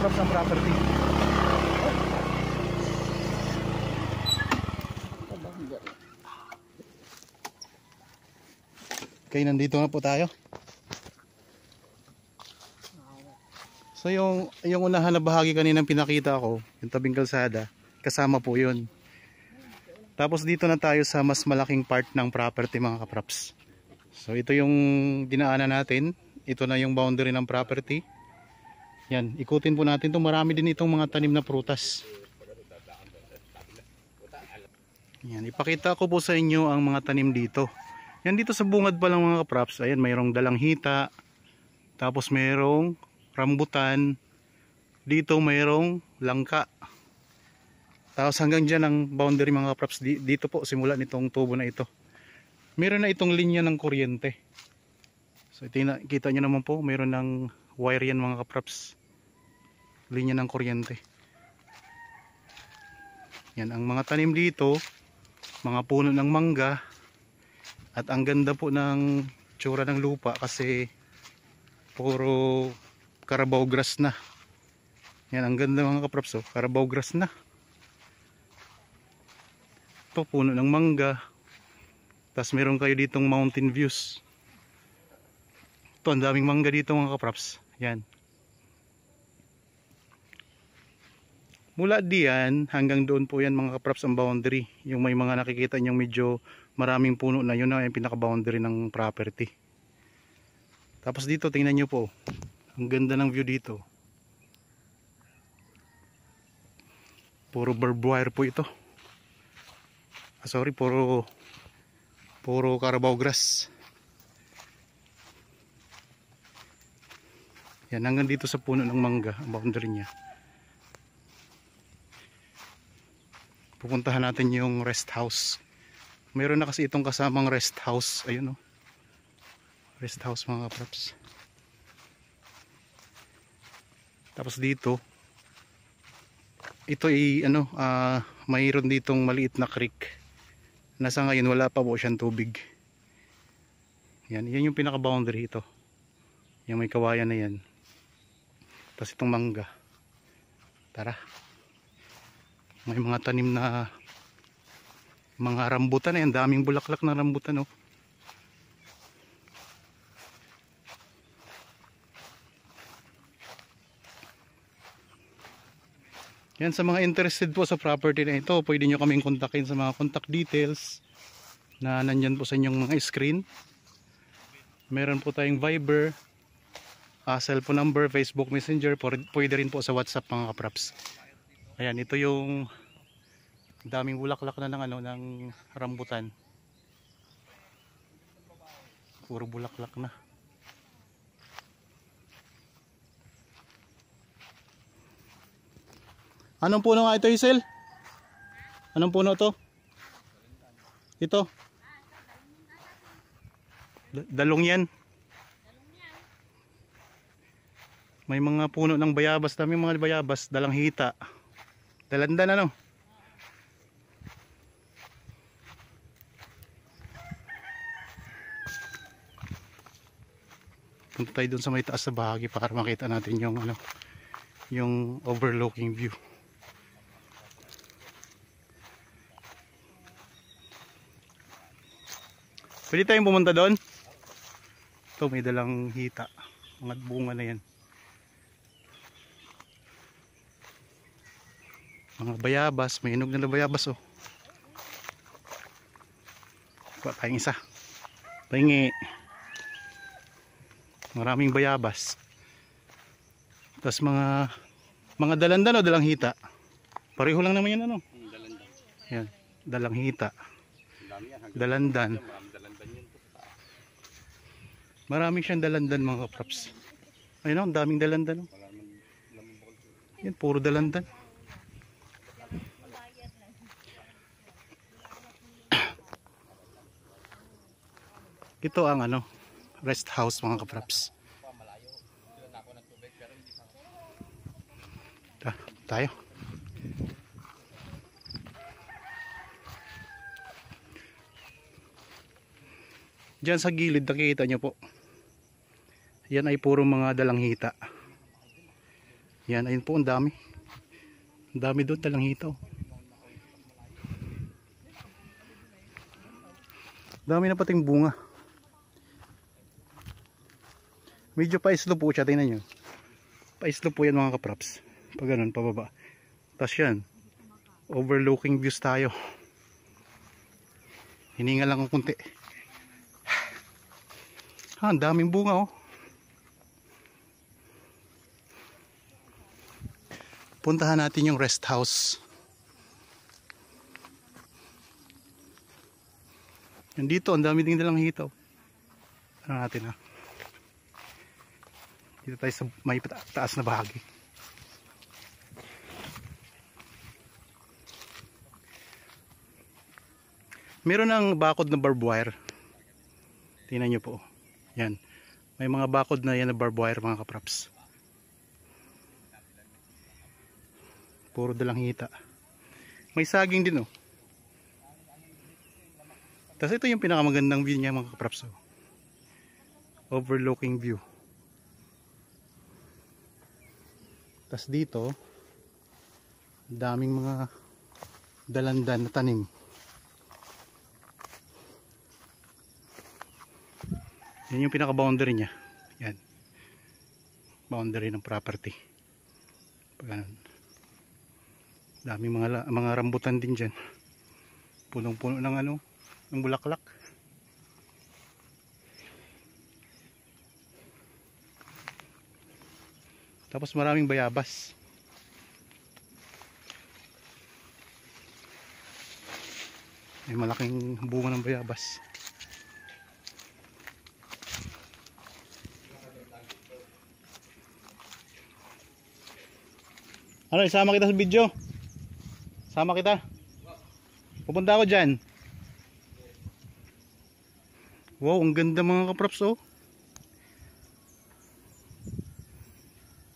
kaprap ng property. Okay, nandito na po tayo. So yung unahan na bahagi kaninang pinakita ko, yung tabing kalsada, kasama po yun. Tapos dito na tayo sa mas malaking part ng property mga kapraps. So ito yung dinaanan natin. Ito na yung boundary ng property. Yan, ikutin po natin ito. Marami din itong mga tanim na prutas. Yan, ipakita ko po sa inyo ang mga tanim dito. Yan, dito sa bungad pa lang mga kapraps. Ayan, mayroong dalanghita. Tapos mayroong rambutan. Dito mayroong langka. Tapos hanggang dyan ang boundary mga kapraps. Dito po simula nitong tubo na ito. Meron na itong linya ng kuryente. So kita nyo naman po, mayroon ng wire yan mga kapraps. Linya ng kuryente. Yan, ang mga tanim dito, mga puno ng mangga. At ang ganda po ng tsura ng lupa kasi puro Carabao grass na. Yan, ang ganda mga kapraps, oh, Carabao grass na. Ito, puno ng mangga. Tapos meron kayo ditong mountain views. Ito, ang daming mangga dito mga kapraps. Yan. Mula diyan hanggang doon po yan mga kapraps ang boundary. Yung may mga nakikita nyong medyo maraming puno na, yun na yung pinaka boundary ng property. Tapos dito tingnan nyo po, ang ganda ng view dito. Puro barbed wire po ito. Sorry, puro Carabao grass. Yan, hanggang dito sa puno ng mangga ang boundary nya. Pupuntahan natin yung rest house. Meron na kasi itong kasamang rest house. Ayun, oh. Rest house mga kapraps. Tapos dito, ito ay mayroon ditong maliit na creek. Nasa ngayon wala pa po siyang tubig. Yan yung pinaka boundary ito. Yung may kawayan na yan. Tapos itong mangga. Tara. May mga tanim na mga rambutan na yan. Daming bulaklak na rambutan, oh. Yan, sa mga interested po sa property na ito, pwede nyo kaming kontakin sa mga contact details na nandyan po sa inyong mga screen. Meron po tayong Viber, cellphone number, Facebook Messenger, pwede rin po sa WhatsApp mga kapraps. Ayan, ito yung daming bulaklak na ng rambutan. Puro bulaklak na. Anong puno nga ito, Hazel? Anong puno to? Ito. Dalong yan. May mga puno ng bayabas, dami mga bayabas, dalanghita. Dalandan ano? Punta tayo dun sa may taas sa bahagi para makita natin yung yung overlooking view. Pwede tayong pumunta doon. Ito may dalang hita. Mga bunga na yan. Mga bayabas. May hinog na bayabas, oh. Kuha tayong isa. Pahingi. Maraming bayabas. Tapos mga dalandan o dalang hita. Pareho lang naman yan, ano? Dalandan. Yan. Dalang hita. Dalandan. Maraming siyang dalandan mga kapraps. Ayun, ang daming dalandan. Yan, puro dalandan. Ito ang rest house mga kapraps. Tayo. Diyan sa gilid nakikita nyo po. Yan ay puro mga dalanghita. Yan, ayun po, ang dami. Ang dami doon, dalang hitaw. Dami na pating bunga. Medyo paislo po siya, tingnan nyo. Paislo po yan mga kapraps. Pag ganun, pababa. Tapos yan, overlooking views tayo. Hininga lang ang kunti. Ang daming bunga oh. Puntahan natin yung rest house. Yan dito, ang dami ding dalang hitaw. Ano natin ha? Dito tayo sa may taas na bahagi. Meron ng bakod na barbed wire. Tingnan nyo po. Yan. May mga bakod na yan na barbed wire mga kapraps. Puro dalang hita. May saging din oh. Tapos ito yung pinakamagandang view niya mga kapraps oh. Overlooking view. Tapos dito, daming mga dalandan na tanim. Yan yung pinaka-boundary niya. Yan. Boundary ng property. Pag ganun. Daming mga rambutan din dyan. Punong-puno ng ano, ng bulaklak. Tapos maraming bayabas. May malaking bunga ng bayabas. Ano, isama kita sa video? Sama kita? Pupunta ako dyan. Wow, ang ganda mga kapraps oh.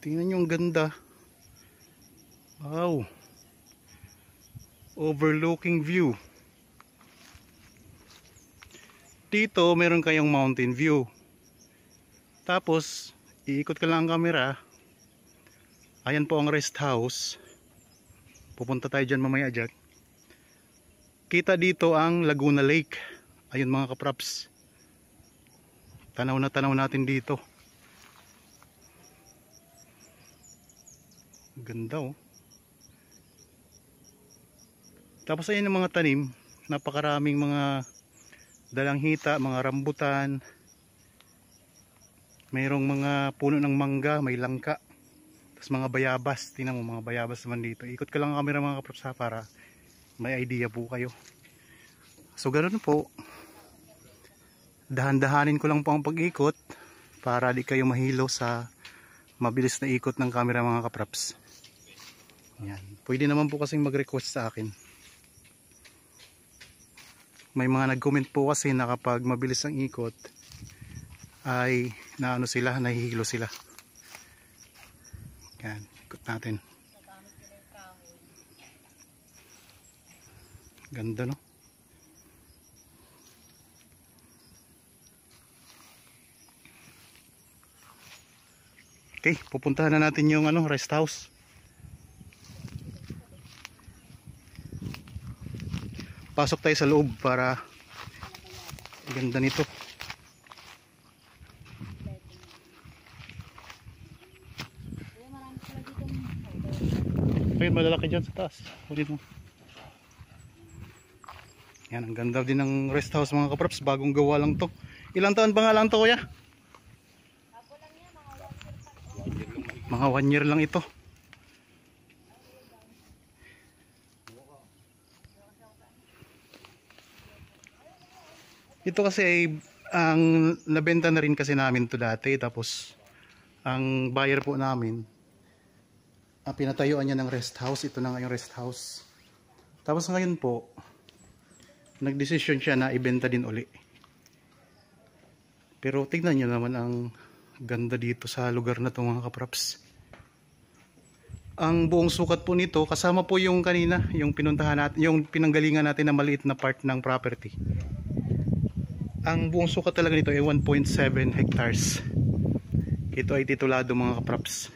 Tingnan nyo, ang ganda. Wow. Overlooking view. Dito meron kayong mountain view. Tapos iikot ka lang ang camera. Ayan po ang rest house. Pupunta tayo dyan mamaya dyan. Kita dito ang Laguna Lake. Ayun mga kapraps. Tanaw na tanaw natin dito. Ganda oh. Tapos ayun ang mga tanim. Napakaraming mga dalanghita, mga rambutan. Mayroong mga puno ng mangga, may langka. Tapos mga bayabas. Tingnan mo mga bayabas naman dito. Ikot ka lang ang camera mga kapraps ha, para may idea po kayo. So ganoon po. Dahan-dahanin ko lang po ang pag-ikot para di kayo mahilo sa mabilis na ikot ng camera mga kapraps. Yan. Pwede naman po kasing mag-request sa akin. May mga nag-comment po kasi na kapag mabilis ang ikot ay naano sila, nahihilo sila. Yan, ikot natin. Ganda no? Okay, pupuntahan na natin yung ano, rest house. Pasok tayo sa loob para ganda nito. Ayun, malalaki dyan sa taas. Ulit mo. Yan, ang ganda din ng rest house mga kapraps. Bagong gawa lang to. Ilang taon ba nga lang to kuya? Mga 1 year lang ito. Ito kasi ay ang nabenta na rin kasi namin to dati. Tapos ang buyer po namin, pinatayuan niya ng rest house. Ito na nga yung rest house. Tapos ngayon po, nagdesisyon siya na ibenta din uli. Pero tignan nyo naman ang ganda dito sa lugar na ito mga kapraps. Ang buong sukat po nito, kasama po yung kanina, yung pinuntahan natin, yung pinanggalingan natin na maliit na part ng property. Ang buong sukat talaga nito ay 1.7 hectares. Ito ay titulado mga kapraps.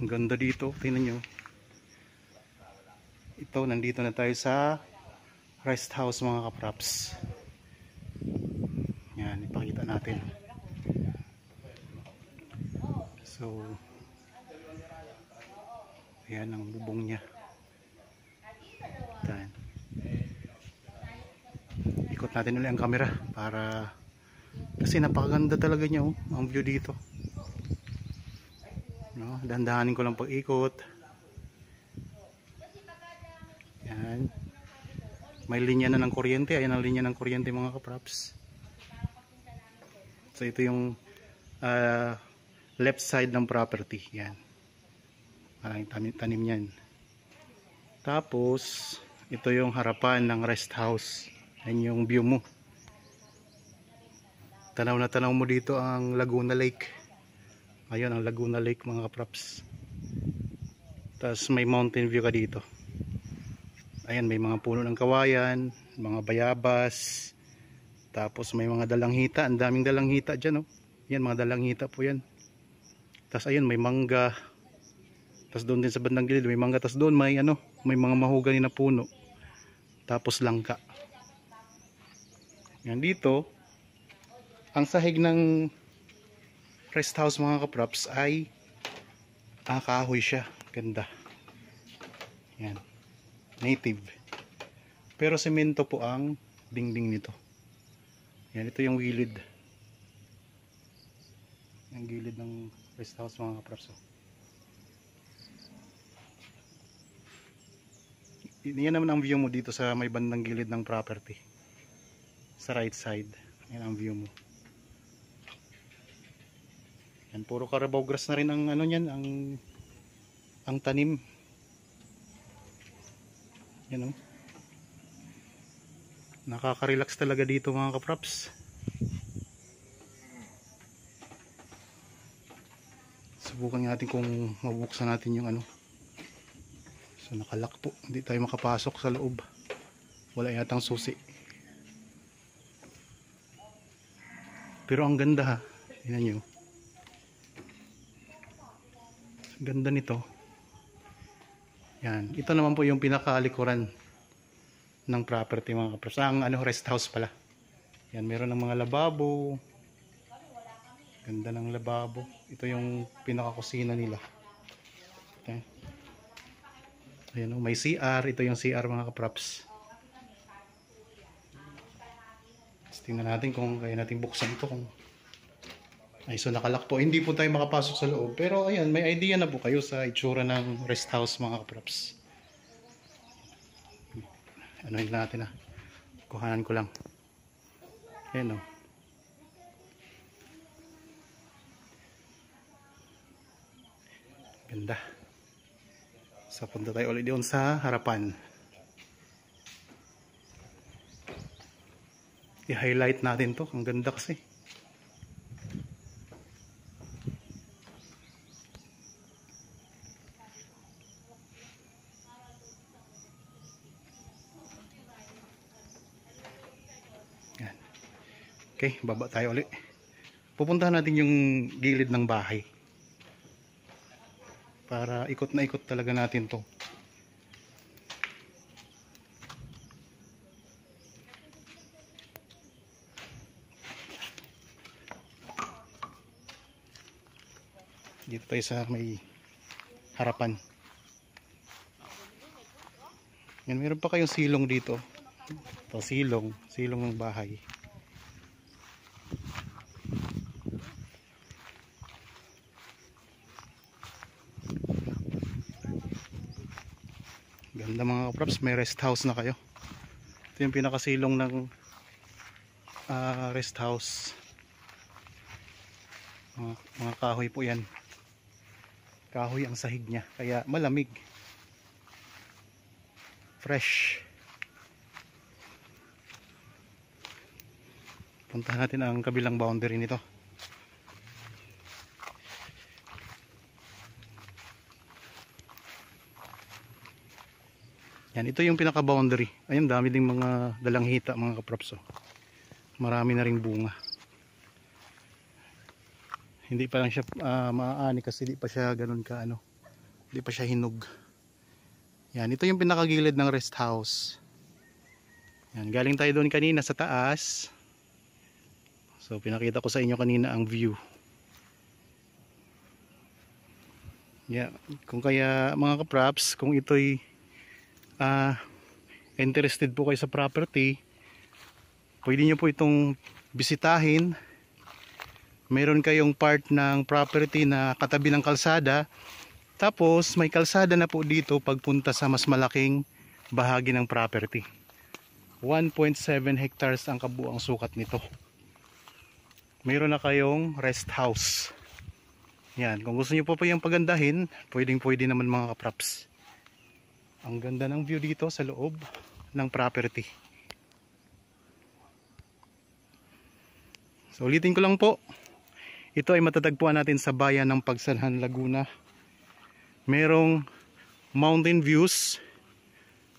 Ang ganda dito, tingnan nyo. Ito, nandito na tayo sa rest house mga kapraps. Yan, ipakita natin. So, ayan ang bubong niya. Yan. Ikot natin ulit ang camera para, kasi napakaganda talaga niya, oh, ang view dito. No, dahan-dahanin ko lang pag-ikot. Yan. May linya na ng kuryente. Ayan ang linya ng kuryente mga kapraps. So ito yung left side ng property. Yan. Maraming tanim yan. Tapos ito yung harapan ng rest house. Yan yung view mo. Tanaw na tanaw mo dito ang Laguna Lake. Ayun ang Laguna Lake mga kapraps. Tapos may mountain view ka dito. Ayan, may mga puno ng kawayan, mga bayabas. Tapos may mga dalanghita, ang daming dalanghita dyan, oh. Yan, mga dalanghita po yan. Tapos ayun, may mangga. Tapos doon din sa bandang gilid may mangga. Tapos doon may ano, may mga mahogany na puno. Tapos langka. Yan dito, ang sahig ng rest house mga kapraps ay kahoy siya. Ganda. Yan. Native. Pero semento po ang dingding nito. Yan, ito yung gilid. Yung gilid ng rest house mga kapraps. Yan naman ang view mo dito sa may bandang gilid ng property. Sa right side. Yan ang view mo. Yan, puro Carabao grass na rin ang ano niyan, ang tanim. Yan, oh. Nakaka-relax talaga dito mga kapraps. Subukan natin kung mabuksan natin yung ano. So nakalock po, hindi tayo makapasok sa loob. Wala yatang susi. Pero ang ganda ha. Tingnan nyo. Ang ganda nito. Yan, ito naman po yung pinakaalikuran ng property mga kapraps. Ang ano, rest house pala. Yan, meron ng mga lababo. Ganda ng lababo. Ito yung pinakakusina nila. Okay. Ayan, may CR. Ito yung CR mga kapraps. Tingnan natin kung kaya natin buksan ito. Ay, so nakalock po. Hindi po tayo makapasok sa loob. Pero ayan, may idea na po kayo sa itsura ng rest house mga kapraps. Ano yun natin ah. Kuhanan ko lang. Ayan o. Ganda. So punta tayo ulit doon sa harapan. I-highlight natin to. Ang ganda kasi. Yan. Okay, baba tayo ulit. Pupuntahan natin yung gilid ng bahay. Para ikot na ikot talaga natin to. Dito tayo sa may harapan. Yan, meron pa kayong silong dito. Ito, silong ng bahay. Ganda mga kapraps, may rest house na kayo. Ito yung pinakasilong ng rest house. Mga kahoy po yan. Kahoy ang sahig niya, kaya malamig. Fresh. Puntahan natin ang kabilang boundary nito. Yan, ito yung pinaka boundary. Ayun, dami ding mga dalanghita mga kaprops. Marami na ring bunga. Hindi pa lang siya maaani kasi di pa siya ganun ka ano, Hindi pa siya hinog. Yan, ito yung pinakagilid ng rest house. Yan, galing tayo doon kanina sa taas. So pinakita ko sa inyo kanina ang view. Yeah, kung kaya mga kapraps, kung ito'y interested po kayo sa property, pwede nyo po itong bisitahin. Meron kayong part ng property na katabi ng kalsada, tapos may kalsada na po dito pagpunta sa mas malaking bahagi ng property. 1.7 hectares ang kabuang sukat nito. Meron na kayong rest house. Yan, kung gusto niyo po yung pagandahin, pwede naman mga kapraps. Ang ganda ng view dito sa loob ng property. So ulitin ko lang po, ito ay matatagpuan natin sa bayan ng Pagsanhan, Laguna. Merong mountain views,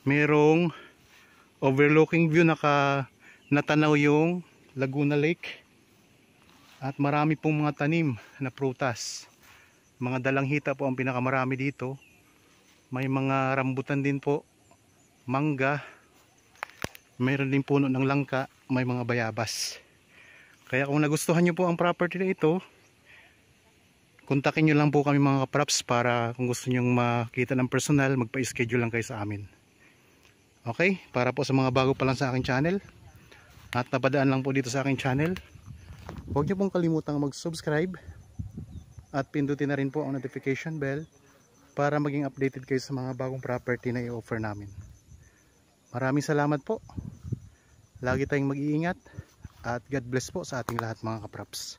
merong overlooking view, natanaw yung Laguna Lake, at marami pong mga tanim na prutas. Mga dalanghita po ang pinakamarami dito. May mga rambutan din po, mangga, mayroon din puno ng langka, may mga bayabas. Kaya kung nagustuhan nyo po ang property na ito, kontakin nyo lang po kami mga kapraps, para kung gusto nyo makita ng personal, magpa-schedule lang kayo sa amin. Okay, para po sa mga bago pa lang sa aking channel at napadaan lang po dito sa aking channel, huwag nyo pong kalimutang mag-subscribe at pindutin na rin po ang notification bell para maging updated kayo sa mga bagong property na i-offer namin. Maraming salamat po. Lagi tayong mag-iingat at God bless po sa ating lahat mga kapraps.